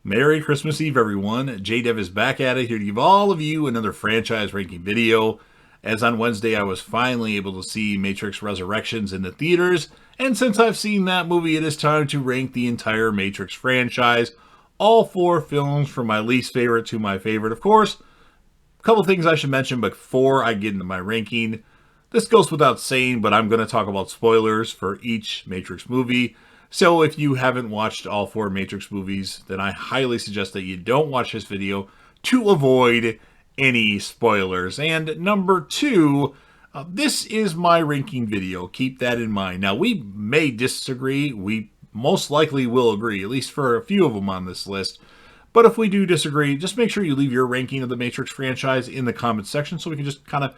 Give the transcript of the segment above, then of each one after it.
Merry Christmas Eve, everyone. J-Dev is back at it here to give all of you another franchise ranking video. As on Wednesday, I was finally able to see Matrix Resurrections in the theaters, and since I've seen that movie, it is time to rank the entire Matrix franchise. All four films from my least favorite to my favorite, of course. A couple things I should mention before I get into my ranking. This goes without saying, but I'm going to talk about spoilers for each Matrix movie. So if you haven't watched all four Matrix movies, then I highly suggest that you don't watch this video to avoid any spoilers. And number two, this is my ranking video. Keep that in mind. Now, we may disagree. We most likely will agree, at least for a few of them on this list. But if we do disagree, just make sure you leave your ranking of the Matrix franchise in the comments section so we can just kind of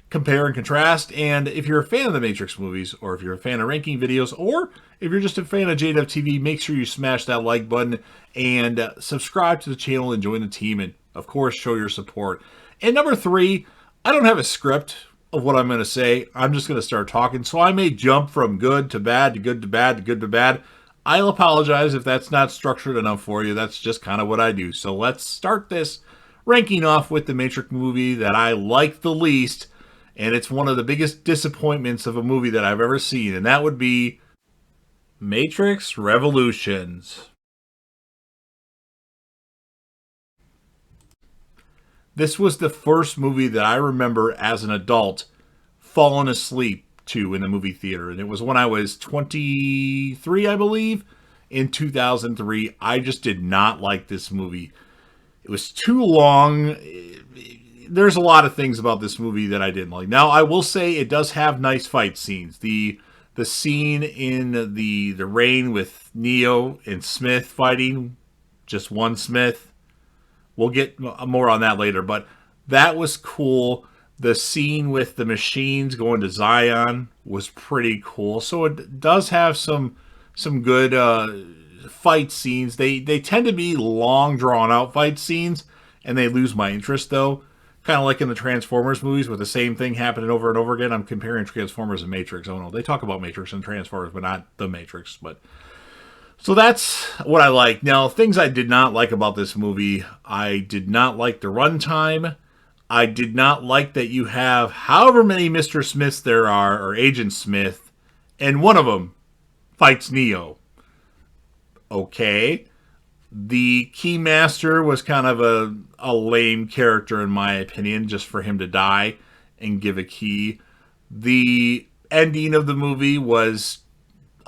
compare and contrast. And if you're a fan of the Matrix movies, or if you're a fan of ranking videos, or if you're just a fan of JDev TV, make sure you smash that like button and subscribe to the channel and join the team, and of course show your support. And number three, I don't have a script of what I'm going to say. I'm just going to start talking, so I may jump from good to bad to good to bad to good to bad. I'll apologize if that's not structured enough for you. That's just kind of what I do. So let's start this ranking off with the Matrix movie that I like the least. And it's one of the biggest disappointments of a movie that I've ever seen. And that would be Matrix Revolutions. This was the first movie that I remember as an adult falling asleep to in the movie theater. And it was when I was 23, I believe, in 2003. I just did not like this movie. It was too long. There's a lot of things about this movie that I didn't like. Now, I will say it does have nice fight scenes. The scene in the rain with Neo and Smith fighting, just one Smith. We'll get more on that later, but that was cool. The scene with the machines going to Zion was pretty cool. So it does have some good fight scenes. They tend to be long, drawn-out fight scenes, and they lose my interest, though. Kind of like in the Transformers movies with the same thing happening over and over again. I'm comparing Transformers and Matrix. Oh no, they talk about Matrix and Transformers, but not the Matrix. So that's what I like. Now, things I did not like about this movie. I did not like the runtime. I did not like that you have however many Mr. Smiths there are, or Agent Smith, and one of them fights Neo. Okay. The Keymaster was kind of a lame character, in my opinion, just for him to die and give a key. The ending of the movie was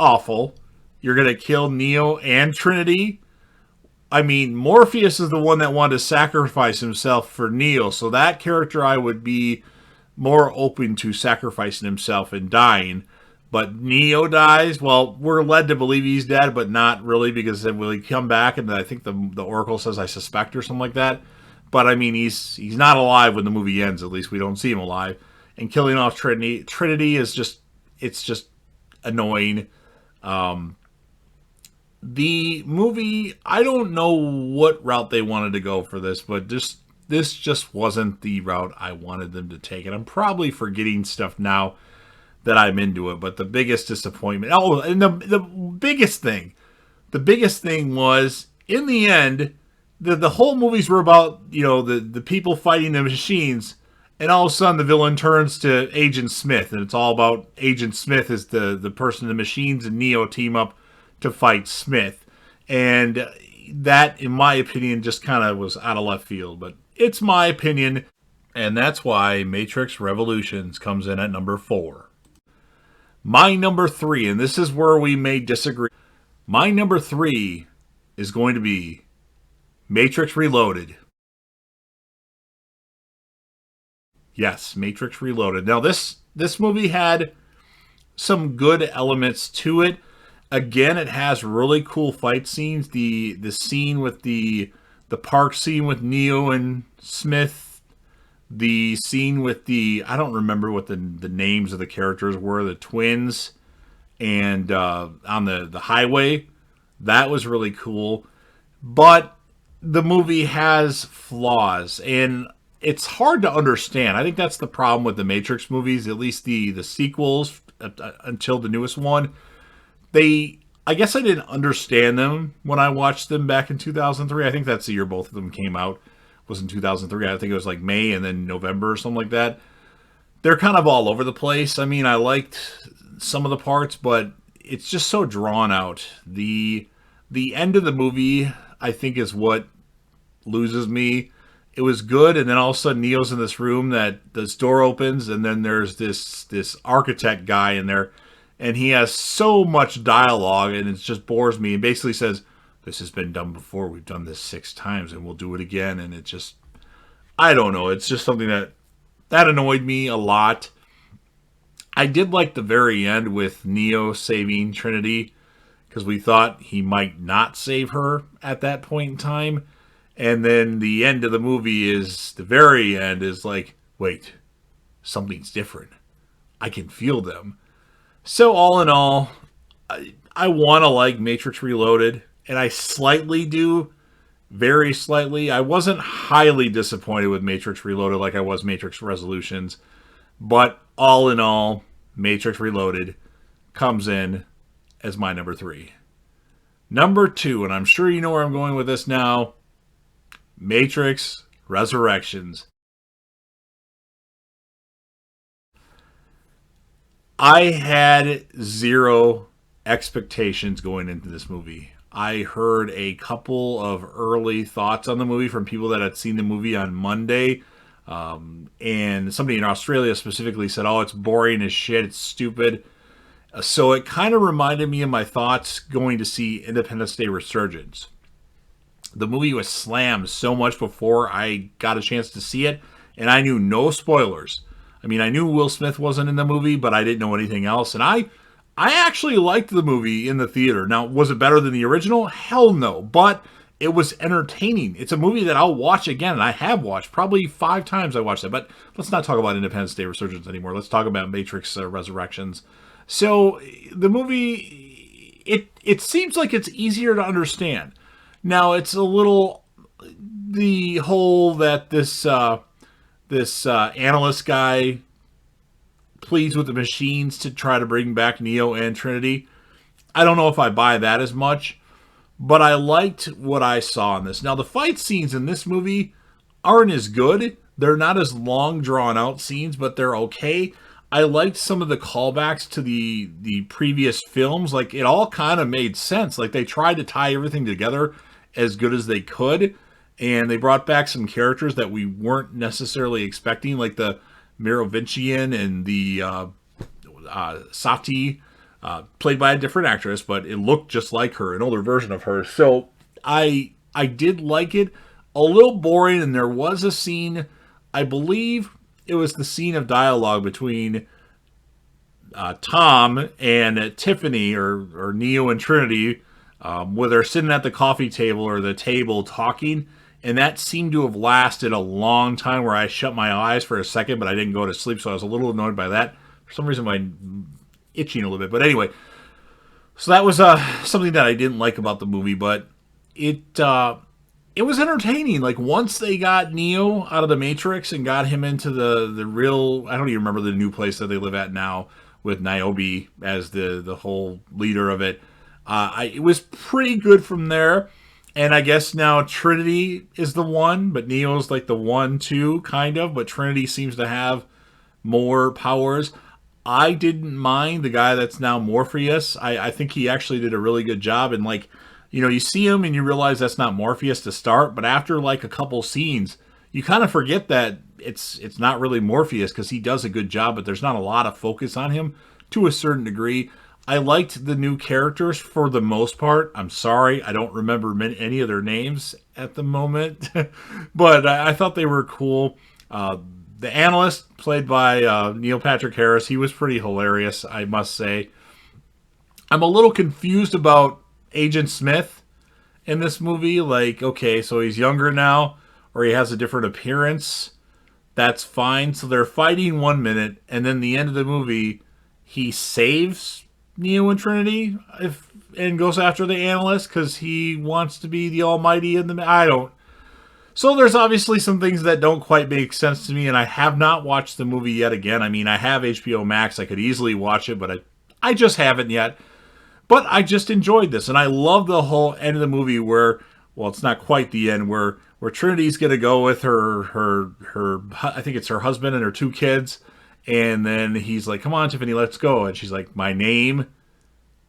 awful. You're going to kill Neo and Trinity? I mean, Morpheus is the one that wanted to sacrifice himself for Neo, so that character I would be more open to sacrificing himself and dying. But Neo dies. Well, we're led to believe he's dead, but not really, because then will he come back? And I think the Oracle says, I suspect, or something like that. But I mean, he's not alive when the movie ends. At least we don't see him alive. And killing off Trinity is just annoying. The movie, I don't know what route they wanted to go for this, but this just wasn't the route I wanted them to take. And I'm probably forgetting stuff now that I'm into it, but the biggest disappointment, and the biggest thing was, in the end, the whole movies were about, the people fighting the machines, and all of a sudden the villain turns to Agent Smith, and it's all about Agent Smith as the person the machines and Neo team up to fight Smith. And that, in my opinion, just kind of was out of left field, but it's my opinion, and that's why Matrix Revolutions comes in at number 4. My number 3, and this is where we may disagree. My number 3 is going to be Matrix Reloaded. Yes, Matrix Reloaded. Now, this movie had some good elements to it. Again, it has really cool fight scenes. The scene with the park scene with Neo and Smith. The scene with I don't remember what the names of the characters were, the twins, and on the highway. That was really cool. But the movie has flaws, and it's hard to understand. I think that's the problem with the Matrix movies, at least the sequels until the newest one. They I guess I didn't understand them when I watched them back in 2003. I think that's the year both of them came out. Was in 2003. I think it was like May and then November or something like that. They're kind of all over the place. I mean, I liked some of the parts, but it's just so drawn out. The end of the movie, I think, is what loses me. It was good, and then all of a sudden Neo's in this room that this door opens, and then there's this architect guy in there, and he has so much dialogue, and it just bores me. And basically says, "This has been done before. We've done this 6 times, and we'll do it again." And it just, I don't know. It's just something that annoyed me a lot. I did like the very end with Neo saving Trinity because we thought he might not save her at that point in time. And then the end of the movie is, the very end is like, wait, something's different. I can feel them. So all in all, I want to like Matrix Reloaded, and I slightly do, very slightly. I wasn't highly disappointed with Matrix Reloaded like I was Matrix Resolutions, but all in all, Matrix Reloaded comes in as my number 3. Number 2, and I'm sure you know where I'm going with this now, Matrix Resurrections. I had zero expectations going into this movie. I heard a couple of early thoughts on the movie from people that had seen the movie on Monday. And somebody in Australia specifically said, "Oh, it's boring as shit. It's stupid." So it kind of reminded me of my thoughts going to see Independence Day Resurgence. The movie was slammed so much before I got a chance to see it, and I knew no spoilers. I mean, I knew Will Smith wasn't in the movie, but I didn't know anything else. And I actually liked the movie in the theater. Now, was it better than the original? Hell no. But it was entertaining. It's a movie that I'll watch again, and I have watched. Probably 5 times I watched it. But let's not talk about Independence Day Resurgence anymore. Let's talk about Matrix Resurrections. So, the movie, it seems like it's easier to understand. Now, it's a little, the whole that this analyst guy pleads with the machines to try to bring back Neo and Trinity. I don't know if I buy that as much, but I liked what I saw in this. Now, the fight scenes in this movie aren't as good. They're not as long, drawn-out scenes, but they're okay. I liked some of the callbacks to the previous films. Like, it all kind of made sense. Like, they tried to tie everything together as good as they could, and they brought back some characters that we weren't necessarily expecting, like the Merovingian and the Sati, played by a different actress, but it looked just like her, an older version of her. So I did like it. A little boring, and there was a scene, I believe it was the scene of dialogue between Tom and Tiffany, or Neo and Trinity, where they're sitting at the coffee table or the table talking. And that seemed to have lasted a long time, where I shut my eyes for a second, but I didn't go to sleep, so I was a little annoyed by that. For some reason, I'm itching a little bit. But anyway, so that was something that I didn't like about the movie, but it was entertaining. Like, once they got Neo out of the Matrix and got him into the real, I don't even remember the new place that they live at now, with Niobe as the whole leader of it. It was pretty good from there. And I guess now Trinity is the one, but Neo's like the 1-2, kind of. But Trinity seems to have more powers. I didn't mind the guy that's now Morpheus. I think he actually did a really good job. And, like, you see him and you realize that's not Morpheus to start. But after, like, a couple scenes, you kind of forget that it's not really Morpheus, because he does a good job. But there's not a lot of focus on him to a certain degree. I liked the new characters for the most part. I'm sorry, I don't remember any of their names at the moment, but I thought they were cool. The analyst, played by Neil Patrick Harris, he was pretty hilarious, I must say. I'm a little confused about Agent Smith in this movie. Like, okay, so he's younger now, or he has a different appearance. That's fine. So they're fighting 1 minute, and then the end of the movie, he saves Neo and Trinity and goes after the analyst because he wants to be the almighty in the... I don't... So there's obviously some things that don't quite make sense to me, and I have not watched the movie yet again. I mean, I have HBO Max. I could easily watch it, but I just haven't yet. But I just enjoyed this, and I love the whole end of the movie where, well, it's not quite the end, where Trinity's gonna go with her I think it's her husband and her two kids, and then he's like, "Come on, Tiffany, let's go," and she's like, "My name."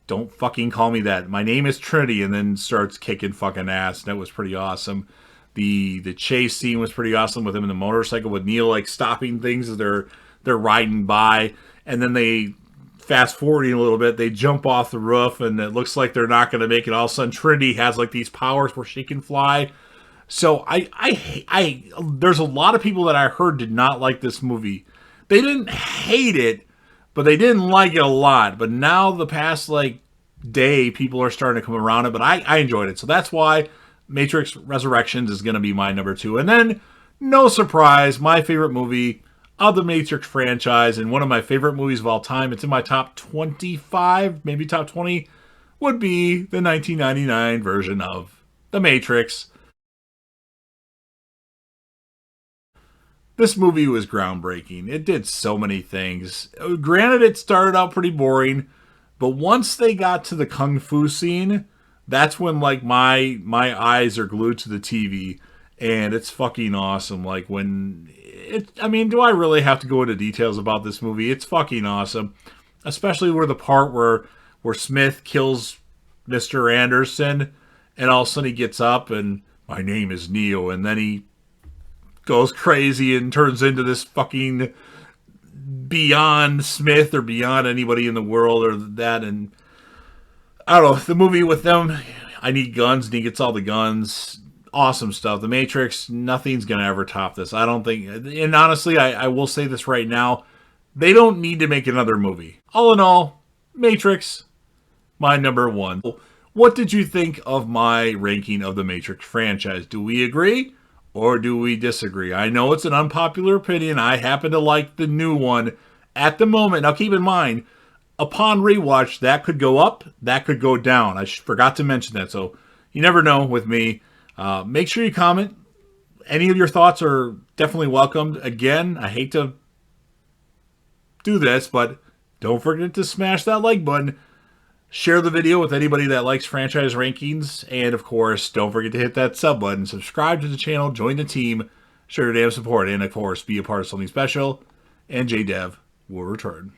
Don't fucking call me that. My name is Trinity, and then starts kicking fucking ass. And that was pretty awesome. The chase scene was pretty awesome with him in the motorcycle, with Neil like stopping things as they're riding by, and then they fast forwarding a little bit, they jump off the roof, and it looks like they're not going to make it. All of a sudden, Trinity has like these powers where she can fly. So there's a lot of people that I heard did not like this movie. They didn't hate it, but they didn't like it a lot. But now the past like day, people are starting to come around it. But I enjoyed it, so that's why Matrix Resurrections is going to be my number 2. And then, no surprise, my favorite movie of the Matrix franchise, and one of my favorite movies of all time. It's in my top 25, maybe top 20, would be the 1999 version of The Matrix. This movie was groundbreaking. It did so many things. Granted, it started out pretty boring, but once they got to the kung fu scene, that's when like my eyes are glued to the TV, and it's fucking awesome. Like when it, I mean, do I really have to go into details about this movie? It's fucking awesome, especially where the part where Smith kills Mr. Anderson, and all of a sudden he gets up and my name is Neo, and then he goes crazy and turns into this fucking beyond Smith or beyond anybody in the world or that. And I don't know, the movie with them, I need guns, and he gets all the guns. Awesome stuff. The Matrix, nothing's going to ever top this. I don't think, and honestly, I will say this right now, they don't need to make another movie. All in all, Matrix, my number 1. What did you think of my ranking of the Matrix franchise? Do we agree or do we disagree? I know it's an unpopular opinion. I happen to like the new one at the moment. Now keep in mind, upon rewatch, that could go up, that could go down. I forgot to mention that, so you never know with me. Make sure you comment. Any of your thoughts are definitely welcomed. Again, I hate to do this, but don't forget to smash that like button. Share the video with anybody that likes franchise rankings. And of course, don't forget to hit that sub button. Subscribe to the channel. Join the team. Show your damn support. And of course, be a part of something special. And JDev will return.